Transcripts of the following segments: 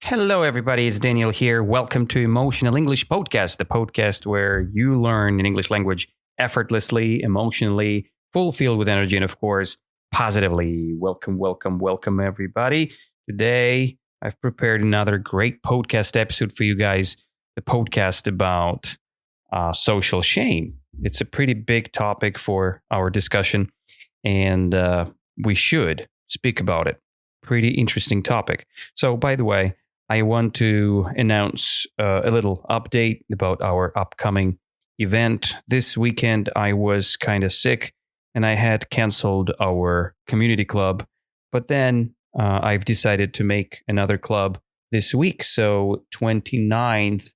Hello, everybody. It's Daniel here. Welcome to Emotional English Podcast, the podcast where you learn an English language effortlessly, emotionally, fulfilled with energy, and of course, positively. Welcome, everybody. Today, I've prepared another great podcast episode for you guys, the podcast about social shame. It's a pretty big topic for our discussion, and we should speak about it. Pretty interesting topic. So, by the way, I want to announce a little update about our upcoming event. This weekend, I was kind of sick and I had canceled our community club. But then I've decided to make another club this week. So 29th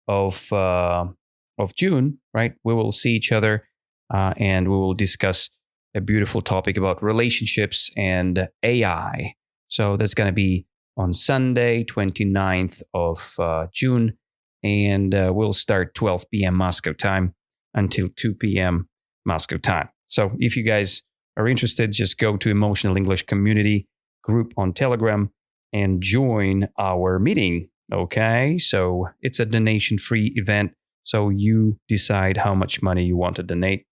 of June, right? We will see each other and we will discuss a beautiful topic about relationships and AI. So that's going to be on Sunday, 29th of June, and we'll start 12 p.m. Moscow time until 2 p.m. Moscow time. So if you guys are interested, just go to Emotional English Community group on Telegram and join our meeting, okay? So it's a donation-free event, so you decide how much money you want to donate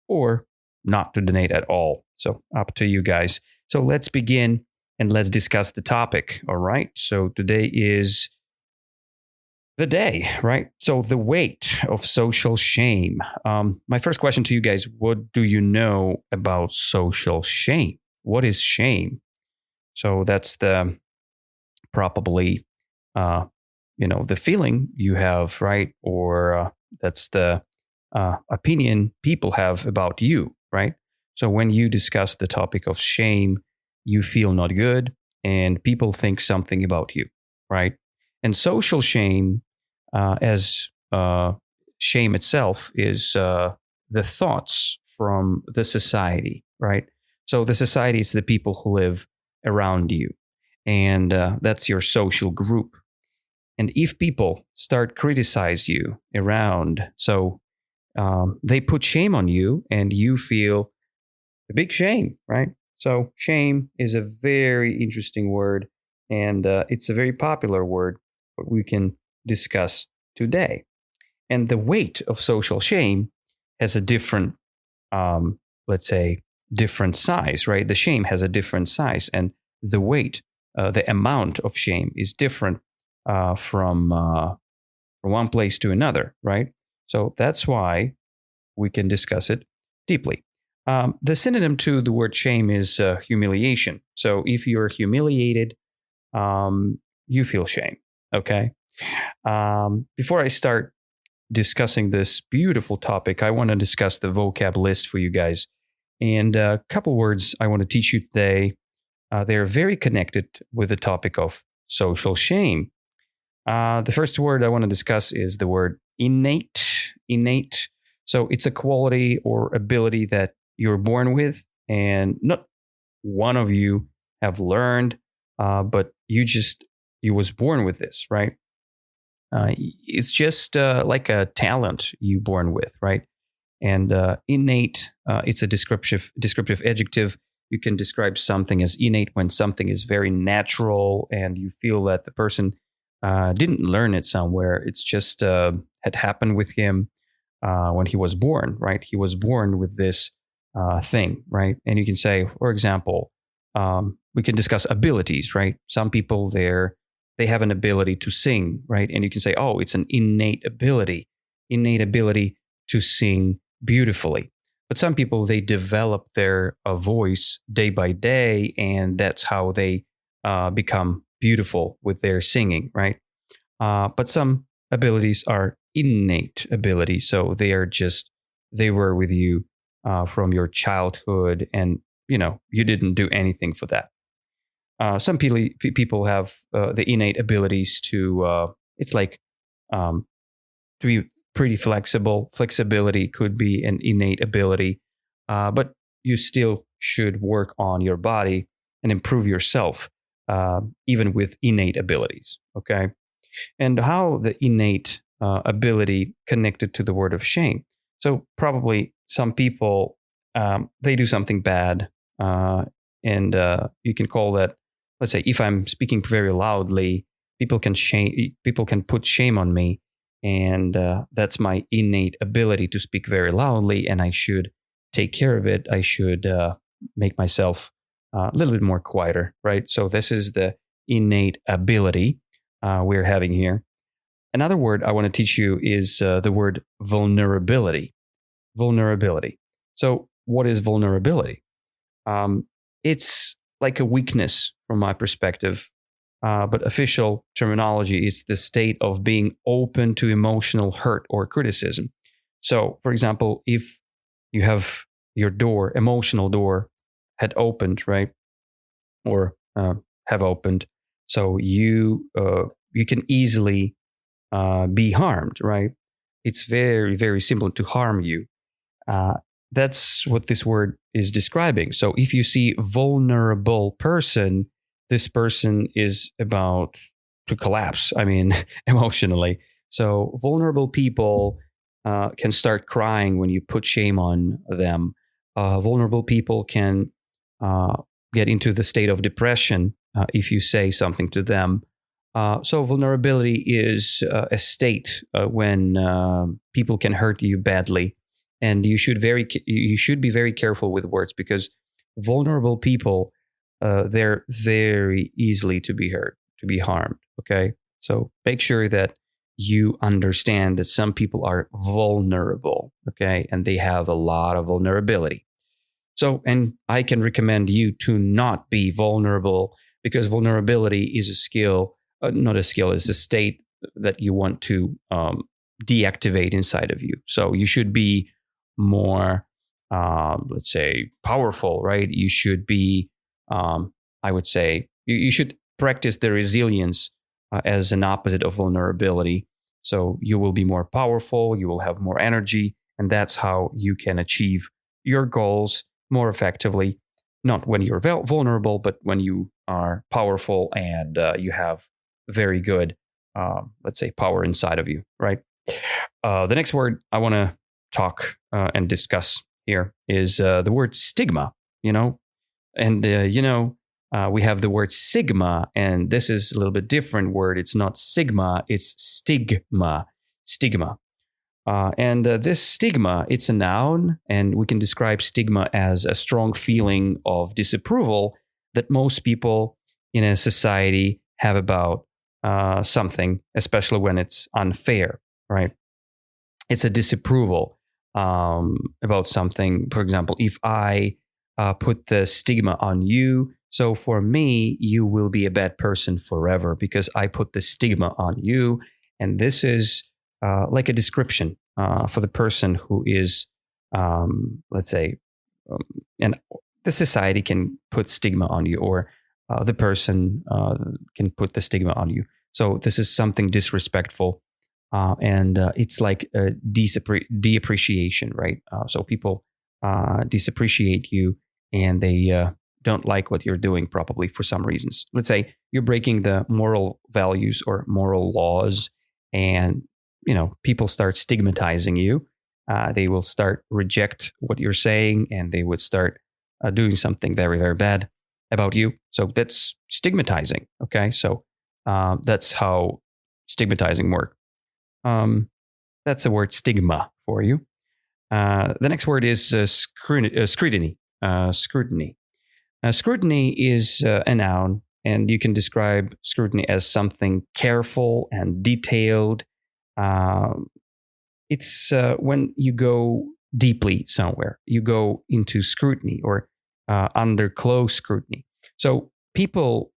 or not to donate at all. So up to you guys. So let's begin. And let's discuss the topic, all right? So today is the day, right? So the weight of social shame. My first question to you guys, what do you know about social shame? What is shame? So that's the probably, the feeling you have, right? Or that's the opinion people have about you, right? So when you discuss the topic of shame, you feel not good and people think something about you, right? And social shame, as shame itself, is the thoughts from the society, right? So the society is the people who live around you, and that's your social group. And if people start criticize you around, so they put shame on you and you feel a big shame, right? So shame is a very interesting word, and it's a very popular word, but we can discuss today. And the weight of social shame has a different, different size, right? The shame has a different size, and the weight, the amount of shame is different from one place to another, right? So that's why we can discuss it deeply. The synonym to the word shame is humiliation. So if you're humiliated, you feel shame. Okay. Before I start discussing this beautiful topic, I want to discuss the vocab list for you guys. And a couple words I want to teach you today. They're very connected with the topic of social shame. The first word I want to discuss is the word innate. Innate. So it's a quality or ability that you're born with, and not one of you have learned, but you was born with this, right? It's just like a talent you born with, right? And innate, it's a descriptive adjective. You can describe something as innate when something is very natural, and you feel that the person didn't learn it somewhere. It's just had happened with him when he was born, right? He was born with this thing, right? And you can say, for example, we can discuss abilities, right? Some people they have an ability to sing, right? And you can say, oh, it's an innate ability to sing beautifully. But some people, they develop their voice day by day, and that's how they become beautiful with their singing, right? But some abilities are innate abilities, so they were with you from your childhood, and you didn't do anything for that. Some people have the innate abilities to it's like to be pretty flexible. Flexibility could be an innate ability, but you still should work on your body and improve yourself, even with innate abilities. Okay, and how the innate ability connected to the word of shame. So probably some people, they do something bad, and you can call that, let's say, if I'm speaking very loudly, people can put shame on me, and that's my innate ability to speak very loudly, and I should take care of it. I should make myself a little bit more quieter, right? So this is the innate ability we're having here. Another word I want to teach you is the word vulnerability. Vulnerability. So what is vulnerability? It's like a weakness from my perspective, but official terminology is the state of being open to emotional hurt or criticism. So, for example, if you have your emotional door had opened, right, or have opened, so you can easily be harmed, right? It's very, very simple to harm you. That's what this word is describing. So if you see vulnerable person, this person is about to collapse. I mean, emotionally. So vulnerable people can start crying when you put shame on them. Vulnerable people can get into the state of depression if you say something to them. So vulnerability is a state when people can hurt you badly, and you should be very careful with words, because vulnerable people, they're very easily to be hurt, to be harmed. Okay, so make sure that you understand that some people are vulnerable. Okay, and they have a lot of vulnerability. So, and I can recommend you to not be vulnerable, because vulnerability is a skill. Not a skill, is a state that you want to deactivate inside of you. So you should be more, let's say, powerful, right? You should be, I would say, you should practice the resilience as an opposite of vulnerability. So you will be more powerful, you will have more energy, and that's how you can achieve your goals more effectively. Not when you're vulnerable, but when you are powerful and you have very good, let's say, power inside of you, right? The next word I want to talk and discuss here is the word stigma, and we have the word sigma, and this is a little bit different word. It's not sigma, it's stigma. And this stigma, it's a noun, and we can describe stigma as a strong feeling of disapproval that most people in a society have about something, especially when it's unfair, right? It's a disapproval about something. For example, if I put the stigma on you, so for me, you will be a bad person forever because I put the stigma on you. And this is like a description for the person who is, let's say, and the society can put stigma on you, or the person can put the stigma on you. So this is something disrespectful, and it's like a deappreciation, right? So people disappreciate you, and they don't like what you're doing probably for some reasons. Let's say you're breaking the moral values or moral laws, and people start stigmatizing you. They will start reject what you're saying, and they would start doing something very, very bad about you. So that's stigmatizing. Okay, so that's how stigmatizing works. That's the word stigma for you. The next word is scrutiny. Scrutiny. Scrutiny is a noun, and you can describe scrutiny as something careful and detailed. It's when you go deeply somewhere, you go into scrutiny or under close scrutiny. So people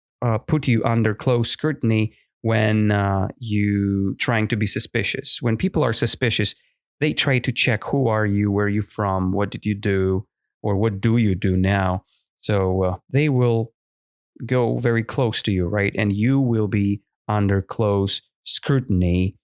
put you under close scrutiny when you trying to be suspicious. When people are suspicious, they try to check who are you, where are you from, what did you do, or what do you do now. So they will go very close to you, right? And you will be under close scrutiny.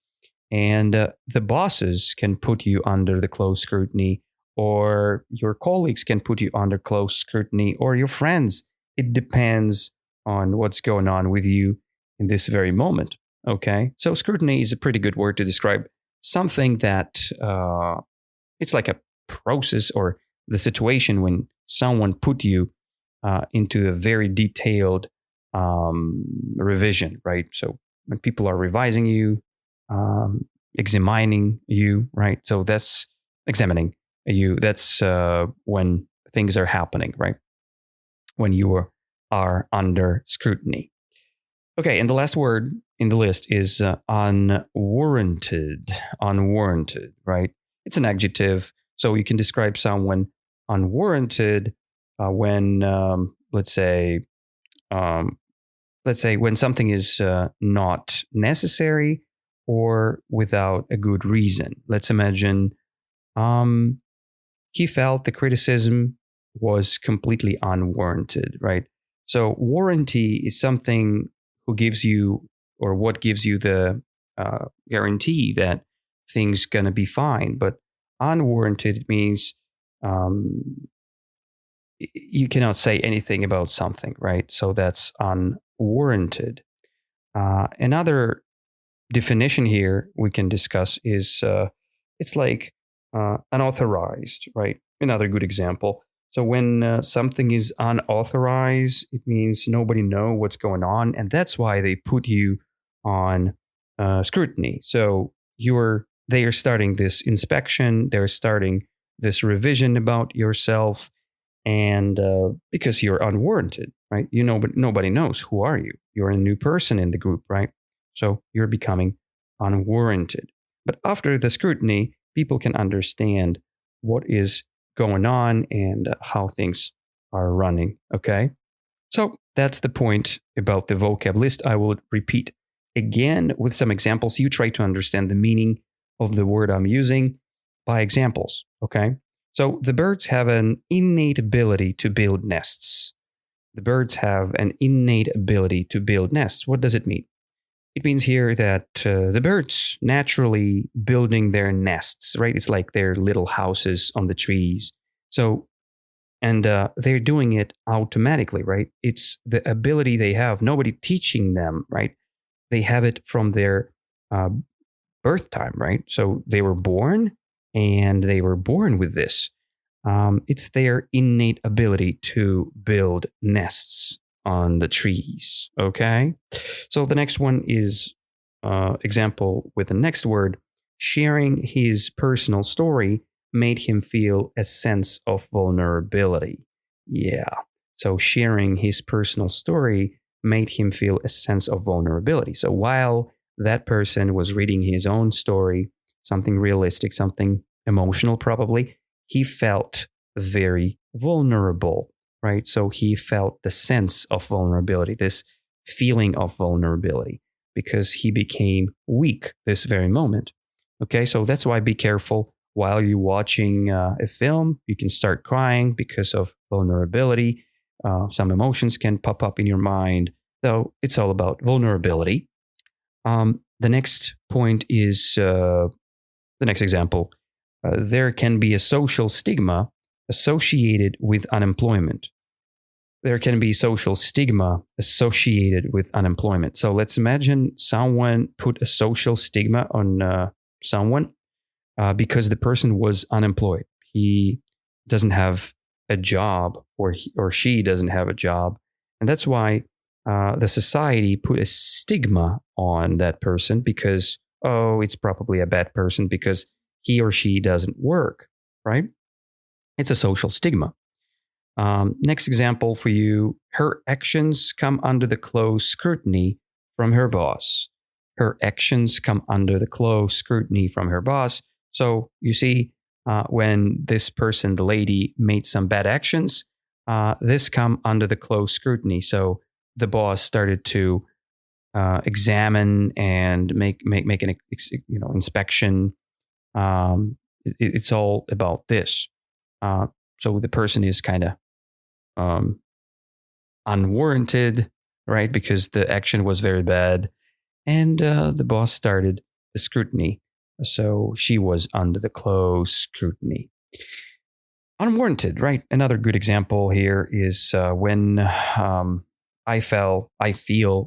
And the bosses can put you under the close scrutiny, or your colleagues can put you under close scrutiny, or your friends. It depends on what's going on with you in this very moment. Okay, so scrutiny is a pretty good word to describe something that it's like a process or the situation when someone put you into a very detailed revision, right? So when people are revising you, examining you, right? So that's examining you. That's when things are happening, right? When you are under scrutiny. Okay, and the last word in the list is unwarranted. Unwarranted, right? It's an adjective, so you can describe someone unwarranted when, um, let's say, when something is not necessary or without a good reason. Let's imagine he felt the criticism was completely unwarranted, right? So warranty is something who gives you or what gives you the guarantee that things gonna be fine. But unwarranted means um, you cannot say anything about something, right? So that's unwarranted. Another definition here we can discuss is it's like unauthorized, right? Another good example. So when something is unauthorized, it means nobody know what's going on, and that's why they put you on scrutiny. So they are starting this inspection, they're starting this revision about yourself, and because you're unwarranted, right? You know, but nobody knows who are you. You're a new person in the group, right? So you're becoming unwarranted. But after the scrutiny, people can understand what is going on and how things are running. Okay. So that's the point about the vocab list. I will repeat again with some examples. You try to understand the meaning of the word I'm using by examples. Okay. So the birds have an innate ability to build nests. The birds have an innate ability to build nests. What does it mean? It means here that the birds naturally building their nests, right? It's like their little houses on the trees. So, and they're doing it automatically, right? It's the ability they have. Nobody teaching them, right? They have it from their uh, birth time, right? So they were born and they were born with this. It's their innate ability to build nests on the trees. Okay. So the next one is example with the next word. Sharing his personal story made him feel a sense of vulnerability. Yeah. So sharing his personal story made him feel a sense of vulnerability. So while that person was reading his own story, something realistic, something emotional, probably, he felt very vulnerable, right? So he felt the sense of vulnerability, this feeling of vulnerability, because he became weak this very moment. Okay, so that's why be careful while you're watching a film. You can start crying because of vulnerability. Some emotions can pop up in your mind. So it's all about vulnerability. The next point is the next example. There can be a social stigma associated with unemployment. There can be social stigma associated with unemployment. So let's imagine someone put a social stigma on someone because the person was unemployed. He doesn't have a job, or he or she doesn't have a job, and that's why the society put a stigma on that person because, oh, it's probably a bad person because he or she doesn't work, right? It's a social stigma. Next example for you: her actions come under the close scrutiny from her boss. Her actions come under the close scrutiny from her boss. So you see, when this person, the lady, made some bad actions, this come under the close scrutiny. So the boss started to examine and make an inspection. It's all about this. So the person is kind of um, unwarranted, right? Because the action was very bad, and the boss started the scrutiny. So she was under the close scrutiny. Unwarranted, right? Another good example here is when I feel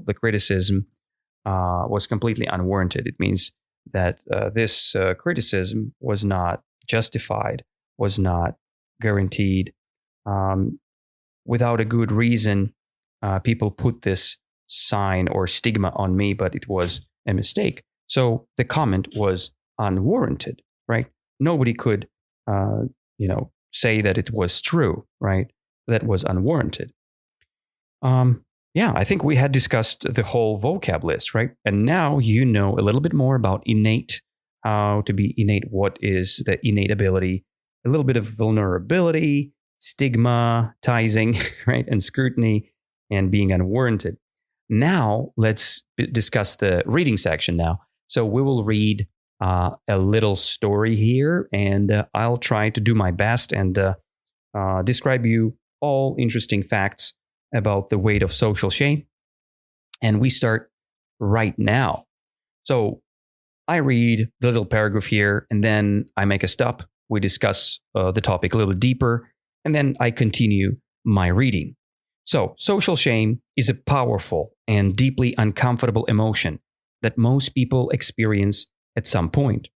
the criticism was completely unwarranted. It means that this criticism was not justified, was not guaranteed. Without a good reason, people put this sign or stigma on me, but it was a mistake. So the comment was unwarranted, right? Nobody could, say that it was true, right? That was unwarranted. I think we had discussed the whole vocab list, right? And now you know a little bit more about innate, how to be innate, what is the innate ability, a little bit of vulnerability, stigmatizing, right? And scrutiny and being unwarranted. Now let's discuss the reading section now. So we will read a little story here, and I'll try to do my best and describe you all interesting facts about the weight of social shame. And we start right now. So I read the little paragraph here, and then I make a stop. We discuss the topic a little deeper, and then I continue my reading. So, social shame is a powerful and deeply uncomfortable emotion that most people experience at some point.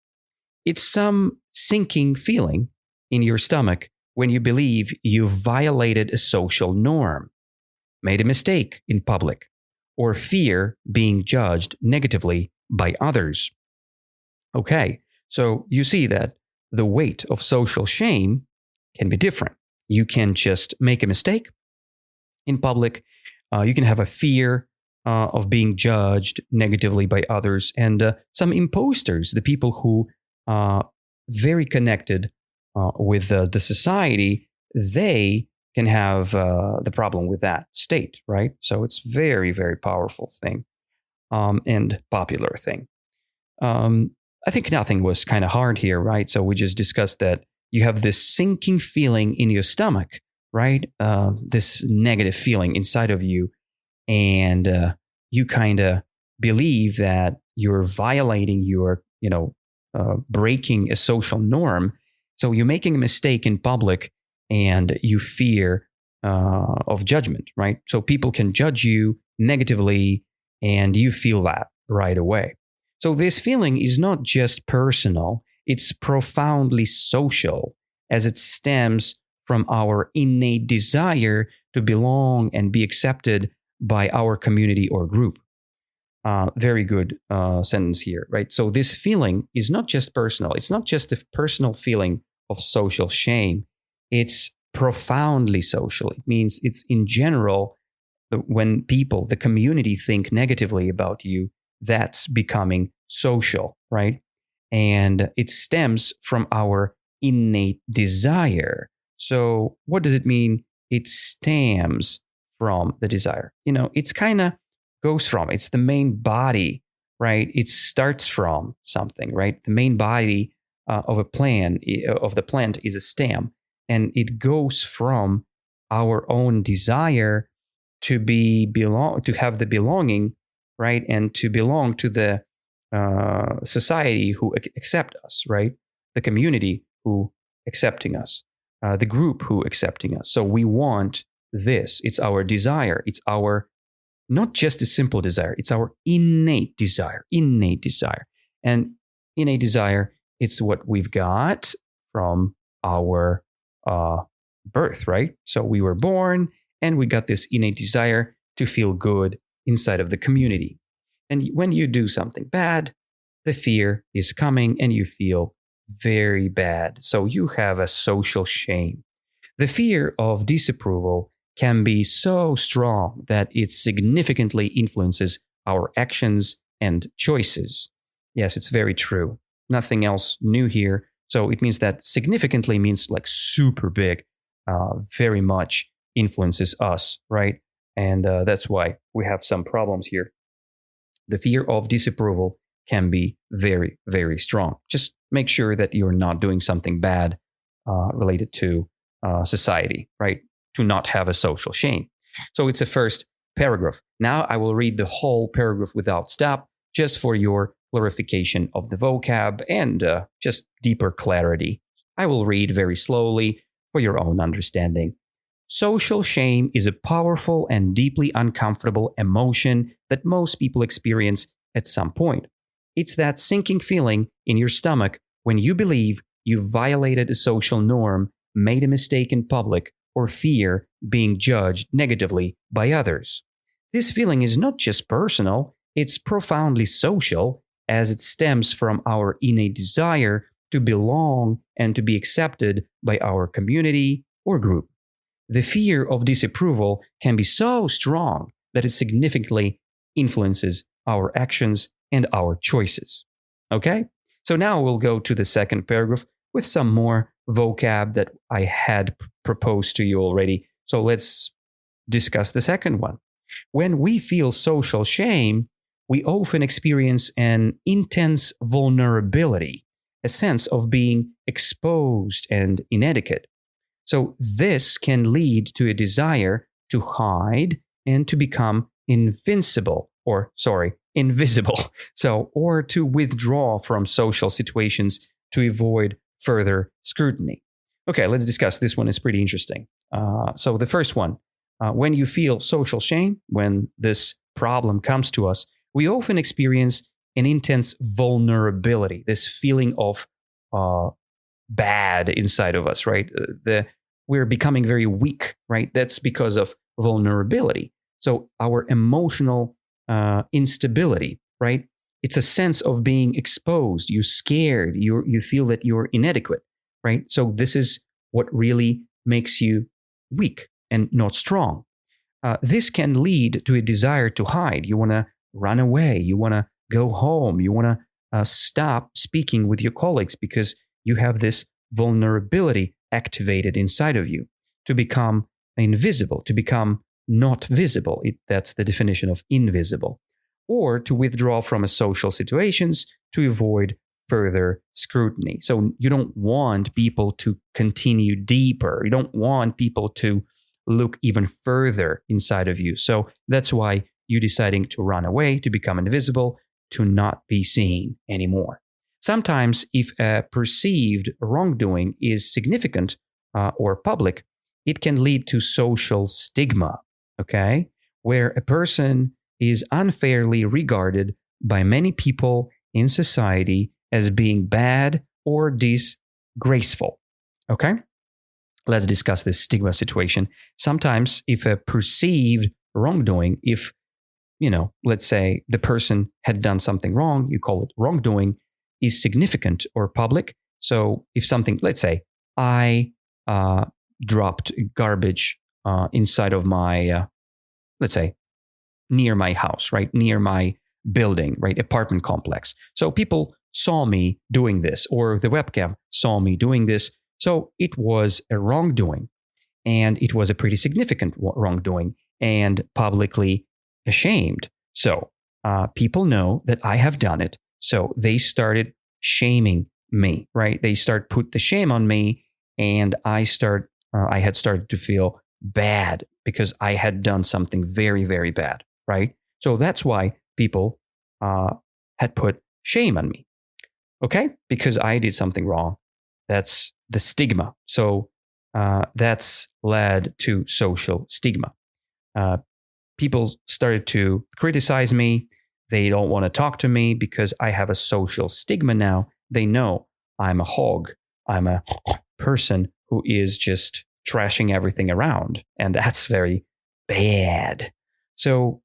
It's some sinking feeling in your stomach when you believe you violated a social norm, made a mistake in public, or fear being judged negatively by others. Okay, so you see that the weight of social shame can be different. You can just make a mistake in public. You can have a fear of being judged negatively by others. And some imposters, the people who are very connected with the society, they can have the problem with that state, right? So it's very, very powerful thing and popular thing. I think nothing was kind of hard here, right? So we just discussed that you have this sinking feeling in your stomach, right? This negative feeling inside of you. And you kind of believe that you're violating your, breaking a social norm. So you're making a mistake in public and you fear of judgment, right? So people can judge you negatively and you feel that right away. So this feeling is not just personal, it's profoundly social, as it stems from our innate desire to belong and be accepted by our community or group. Very good sentence here, right? So this feeling is not just personal. It's not just a personal feeling of social shame. It's profoundly social. It means it's in general, when people, the community, think negatively about you, that's becoming social, right? And it stems from our innate desire. So what does it mean? It stems from the desire. It's kind of goes from, it's the main body, right? It starts from something, right? The main body of the plant is a stem, and it goes from our own desire to have the belonging, right? And to belong to the society who accept us, right? The community who accepting us, the group who accepting us. So we want this. It's our desire. It's our, not just a simple desire. It's our innate desire. And innate desire, it's what we've got from our birth, right? So we were born and we got this innate desire to feel good inside of the community. And when you do something bad, the fear is coming and you feel very bad. So you have a social shame. The fear of disapproval can be so strong that it significantly influences our actions and choices. Yes, it's very true. Nothing else new here. So it means that significantly means like super big, very much influences us, right? And that's why we have some problems here. The fear of disapproval can be very, very strong. Just make sure that you're not doing something bad related to society, right? To not have a social shame. So it's the first paragraph. Now I will read the whole paragraph without stop, just for your clarification of the vocab and just deeper clarity. I will read very slowly for your own understanding. Social shame is a powerful and deeply uncomfortable emotion that most people experience at some point. It's that sinking feeling in your stomach when you believe you violated a social norm, made a mistake in public, or fear being judged negatively by others. This feeling is not just personal, it's profoundly social, as it stems from our innate desire to belong and to be accepted by our community or group. The fear of disapproval can be so strong that it significantly influences our actions and our choices. Okay? So now we'll go to the second paragraph with some more vocab that I had proposed to you already. So let's discuss the second one. When we feel social shame, we often experience an intense vulnerability, a sense of being exposed and inadequate. So this can lead to a desire to hide and to become invisible. Or to withdraw from social situations to avoid further scrutiny. Okay, let's discuss. This one is pretty interesting. So the first one, when you feel social shame, when this problem comes to us, we often experience an intense vulnerability, this feeling of bad inside of us, right? We're becoming very weak, right? That's because of vulnerability. So our emotional instability, right? It's a sense of being exposed. You're scared. You feel that you're inadequate, right? So this is what really makes you weak and not strong. This can lead to a desire to hide. You want to run away. You want to go home. You want to stop speaking with your colleagues because you have this vulnerability activated inside of you to become invisible, to become not visible. That's the definition of invisible. Or to withdraw from social situations to avoid further scrutiny. So you don't want people to continue deeper. You don't want people to look even further inside of you. So that's why you're deciding to run away, to become invisible, to not be seen anymore. Sometimes if a perceived wrongdoing is significant or public, it can lead to social stigma, okay, where a person is unfairly regarded by many people in society as being bad or disgraceful, okay? Let's discuss this stigma situation. Sometimes if a perceived wrongdoing, if, let's say the person had done something wrong, you call it wrongdoing, is significant or public. So if something, let's say I dropped garbage inside of my, let's say, near my house, right? Near my building, right? Apartment complex. So people saw me doing this, or the webcam saw me doing this. So it was a wrongdoing, and it was a pretty significant wrongdoing and publicly ashamed. So people know that I have done it. So they started shaming me, right? They put the shame on me, and I had started to feel bad because I had done something very, very bad, right? So that's why people had put shame on me, okay? Because I did something wrong. That's the stigma. So that's led to social stigma. People started to criticize me. They don't want to talk to me because I have a social stigma now. They know I'm a hog. I'm a person who is just trashing everything around. And that's very bad. So,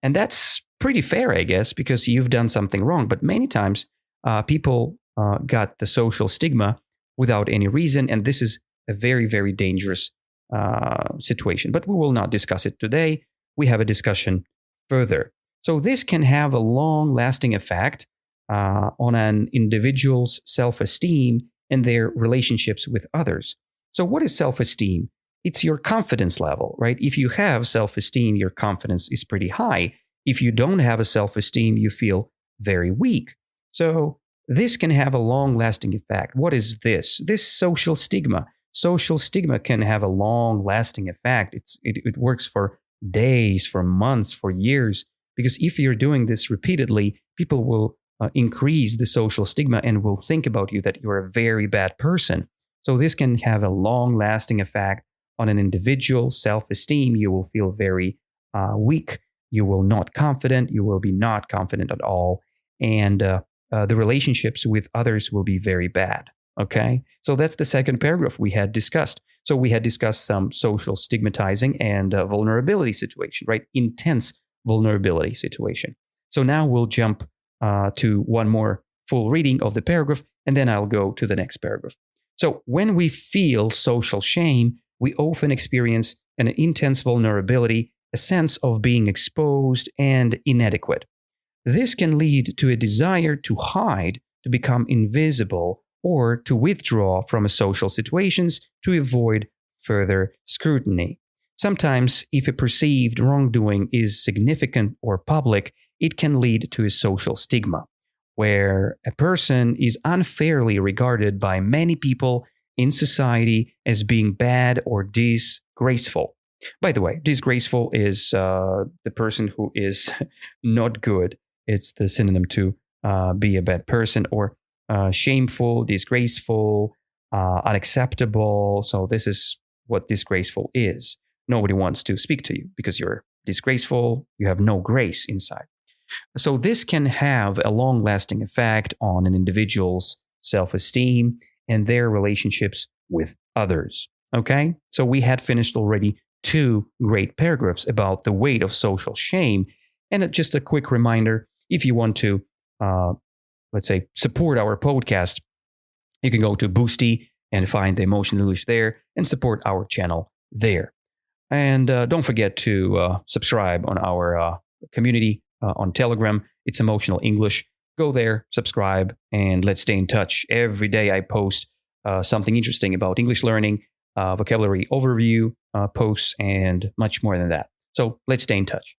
and that's pretty fair, I guess, because you've done something wrong. But many times people got the social stigma without any reason. And this is a very, very dangerous situation. But we will not discuss it today. We have a discussion further. So this can have a long-lasting effect on an individual's self-esteem and their relationships with others. So what is self-esteem? It's your confidence level, right? If you have self-esteem, your confidence is pretty high. If you don't have a self-esteem, you feel very weak. So this can have a long-lasting effect. What is this? This social stigma. Social stigma can have a long-lasting effect. It works for days, for months, for years. Because if you're doing this repeatedly, people will increase the social stigma and will think about you that you're a very bad person. So this can have a long-lasting effect on an individual self-esteem. You will feel very weak. You will not confident. You will be not confident at all. And the relationships with others will be very bad. Okay, so that's the second paragraph we had discussed. So we had discussed some social stigmatizing and vulnerability situation, right? Intense vulnerability situation. So now we'll jump to one more full reading of the paragraph, and then I'll go to the next paragraph. So when we feel social shame, we often experience an intense vulnerability, a sense of being exposed and inadequate. This can lead to a desire to hide, to become invisible, or to withdraw from social situations to avoid further scrutiny. Sometimes, if a perceived wrongdoing is significant or public, it can lead to a social stigma, where a person is unfairly regarded by many people in society as being bad or disgraceful. By the way, disgraceful is the person who is not good. It's the synonym to be a bad person, or shameful, disgraceful, unacceptable. So this is what disgraceful is. Nobody wants to speak to you because you're disgraceful. You have no grace inside. So this can have a long-lasting effect on an individual's self-esteem and their relationships with others. Okay? So we had finished already 2 great paragraphs about the weight of social shame. And just a quick reminder, if you want to, let's say, support our podcast, you can go to Boosty and find the Emotional English there and support our channel there. And don't forget to subscribe on our community on Telegram. It's Emotional English. Go there, subscribe, and let's stay in touch. Every day I post something interesting about English learning, vocabulary overview posts, and much more than that. So let's stay in touch.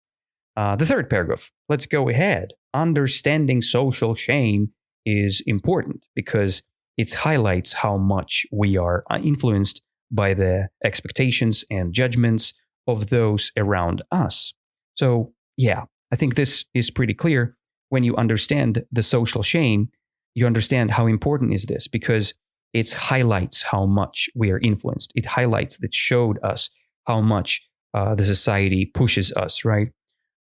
The third paragraph, let's go ahead. Understanding social shame is important because it highlights how much we are influenced by the expectations and judgments of those around us. So, yeah, I think this is pretty clear. When you understand the social shame, you understand how important is this, because it highlights how much we are influenced. It highlights, that showed us how much the society pushes us, right?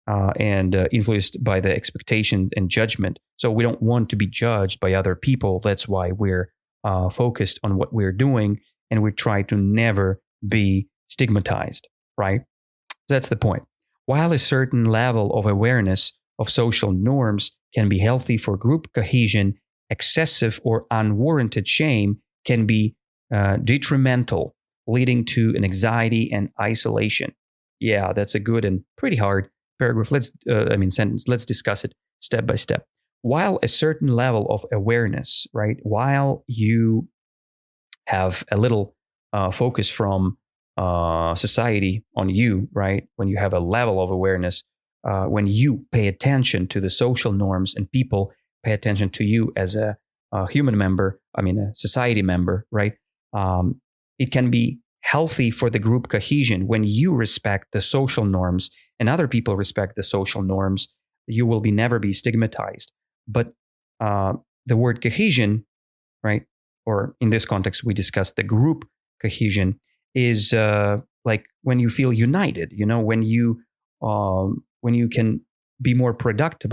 And influenced by the expectation and judgment. So we don't want to be judged by other people. That's why we're focused on what we're doing, and we try to never be stigmatized, right? That's the point. While a certain level of awareness of social norms can be healthy for group cohesion, excessive or unwarranted shame can be detrimental, leading to an anxiety and isolation. Yeah, that's a good and pretty hard paragraph. Sentence. Let's discuss it step by step. While a certain level of awareness, right? While you have a little focus from society on you, right? When you have a level of awareness, when you pay attention to the social norms and people pay attention to you as a human member, a society member, right? It can be healthy for the group cohesion. When you respect the social norms and other people respect the social norms, you will never be stigmatized. But the word cohesion, right? Or in this context, we discussed the group cohesion is like when you feel united, when you can be more productive,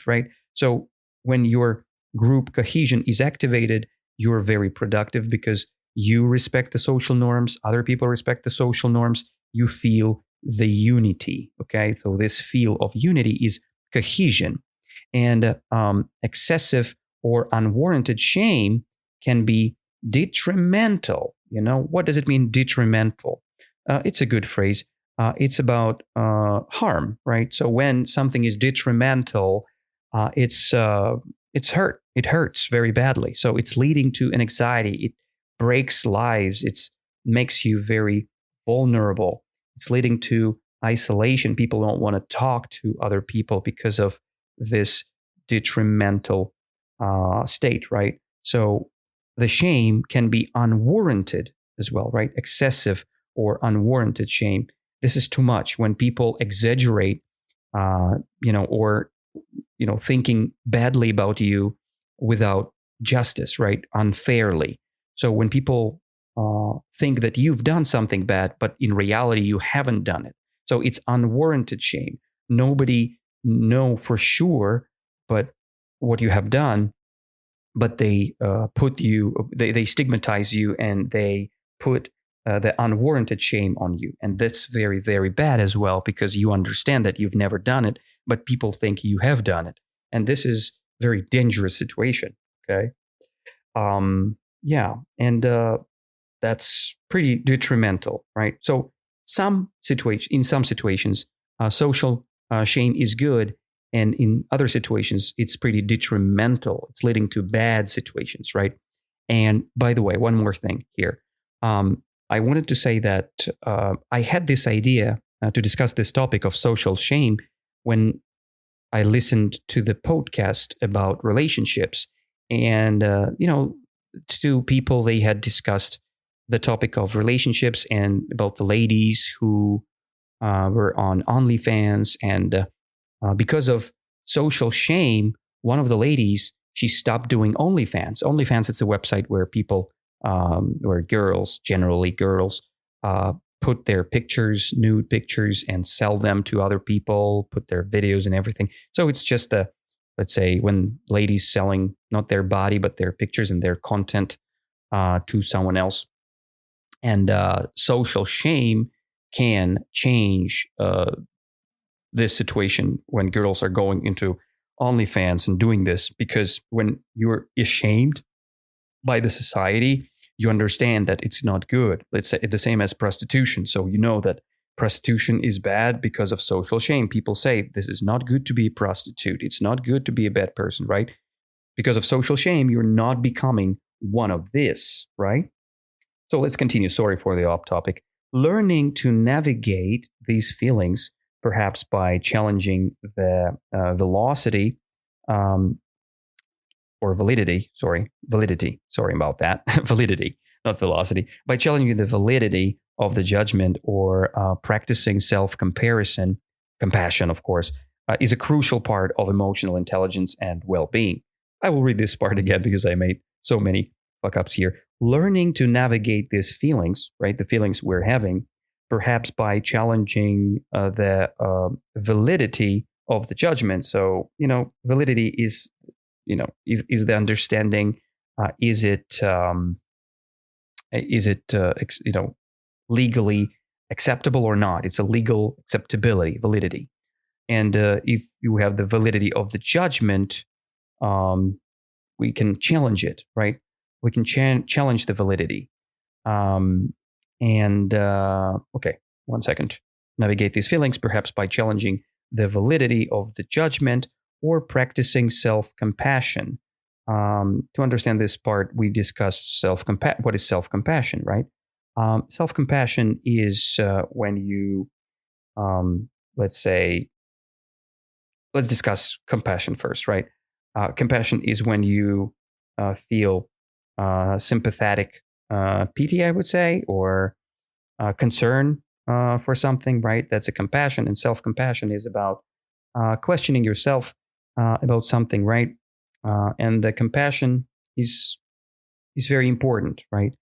right? So when your group cohesion is activated, you're very productive because you respect the social norms, other people respect the social norms, you feel the unity, okay? So this feel of unity is cohesion. And excessive or unwarranted shame can be detrimental. What does it mean, detrimental? It's a good phrase. It's about harm, right? So when something is detrimental, it's hurt. It hurts very badly. So it's leading to an anxiety. It breaks lives. It makes you very vulnerable. It's leading to isolation. People don't want to talk to other people because of this detrimental state, right? So the shame can be unwarranted as well, right? Excessive or unwarranted shame. This is too much when people exaggerate, or thinking badly about you without justice, right? Unfairly. So when people think that you've done something bad, but in reality you haven't done it. So it's unwarranted shame. Nobody know for sure, but what you have done, but they they stigmatize you, and they put the unwarranted shame on you. And that's very, very bad as well, because you understand that you've never done it, but people think you have done it. And this is a very dangerous situation. Okay. Yeah. And that's pretty detrimental, right? So in some situations, social shame is good. And in other situations, it's pretty detrimental. It's leading to bad situations, right? And by the way, one more thing here. I wanted to say that I had this idea to discuss this topic of social shame when I listened to the podcast about relationships. And, two people, they had discussed the topic of relationships and about the ladies who were on OnlyFans. And because of social shame, one of the ladies, she stopped doing OnlyFans. OnlyFans, it's a website where people, where girls, generally girls, put their pictures, nude pictures, and sell them to other people, put their videos and everything. So it's just let's say, when ladies selling not their body, but their pictures and their content to someone else. And social shame can change this situation when girls are going into OnlyFans and doing this, because when you're ashamed by the society, you understand that it's not good. Let's say the same as prostitution. So you know that prostitution is bad because of social shame. People say this is not good to be a prostitute. It's not good to be a bad person, right? Because of social shame, you're not becoming one of this, right? So let's continue. Sorry for the off topic. Learning to navigate these feelings, perhaps by challenging the velocity or validity. Sorry about that. Validity, not velocity. By challenging the validity of the judgment, or practicing self-compassion, of course, is a crucial part of emotional intelligence and well-being. I will read this part again because I made so many fuck-ups here. Learning to navigate these feelings, right, the feelings we're having, perhaps by challenging the validity of the judgment. So, validity is, is the understanding, is it legally acceptable or not? It's a legal acceptability, validity. And if you have the validity of the judgment, we can challenge it, right? We can challenge the validity. Okay, 1 second. Navigate these feelings, perhaps by challenging the validity of the judgment or practicing self-compassion. To understand this part, we discussed what is self-compassion, right? Self-compassion is when you, let's discuss compassion first, right? Compassion is when you feel sympathetic pity, I would say, or concern for something, right? That's a compassion. And self-compassion is about questioning yourself about something, right? And the compassion is very important, right?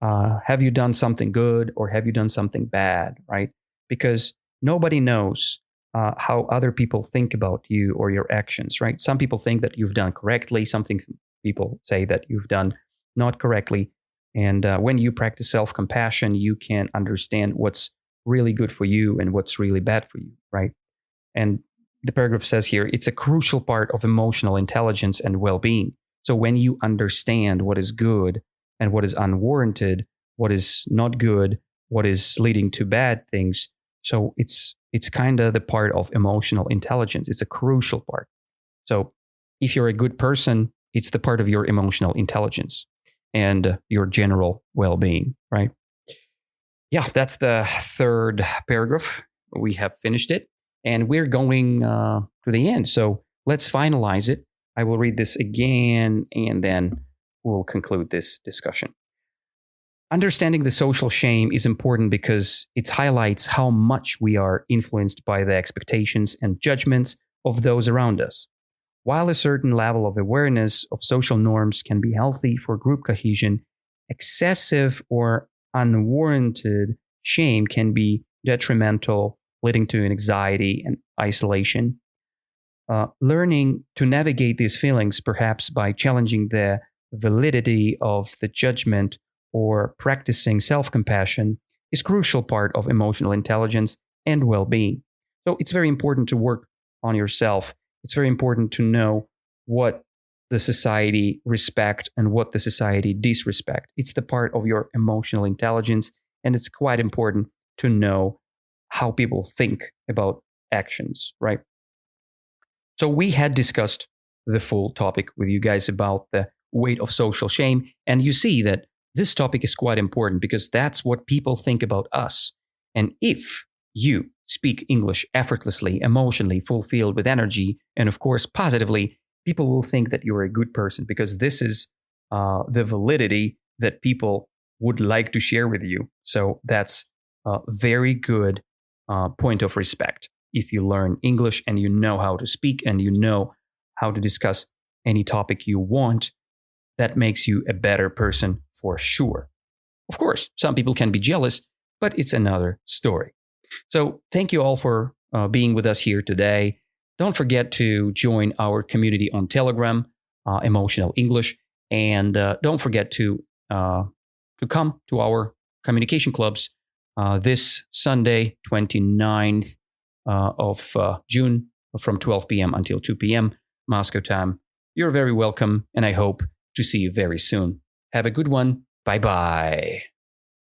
Have you done something good or have you done something bad, right? Because nobody knows how other people think about you or your actions, right? Some people think that you've done correctly. People say that you've done not correctly. And when you practice self-compassion, you can understand what's really good for you and what's really bad for you, right? And the paragraph says here, it's a crucial part of emotional intelligence and well-being. So when you understand what is good and what is unwarranted, what is not good, what is leading to bad things, so it's kind of the part of emotional intelligence. It's a crucial part. So if you're a good person, it's the part of your emotional intelligence and your general well-being, right? Yeah, that's the third paragraph. We have finished it, and we're going to the end. So let's finalize it. I will read this again, and then we'll conclude this discussion. Understanding the social shame is important because it highlights how much we are influenced by the expectations and judgments of those around us. While a certain level of awareness of social norms can be healthy for group cohesion, excessive or unwarranted shame can be detrimental, leading to anxiety and isolation. learning to navigate these feelings, perhaps by challenging the validity of the judgment or practicing self-compassion, is a crucial part of emotional intelligence and well-being. So it's very important to work on yourself. It's very important to know what the society respect and what the society disrespect. It's the part of your emotional intelligence, and it's quite important to know how people think about actions, right? So we had discussed the full topic with you guys about the weight of social shame, and you see that this topic is quite important because that's what people think about us. And if you speak English effortlessly, emotionally, fulfilled with energy, and of course positively, people will think that you're a good person because this is the validity that people would like to share with you. So that's a very good point of respect. If you learn English and you know how to speak and you know how to discuss any topic you want, that makes you a better person for sure. Of course, some people can be jealous, but it's another story. So thank you all for being with us here today. Don't forget to join our community on Telegram, Emotional English, and don't forget to come to our communication clubs this Sunday, 29th of June, from 12 p.m. until 2 p.m. Moscow time. You're very welcome, and I hope to see you very soon. Have a good one. Bye-bye.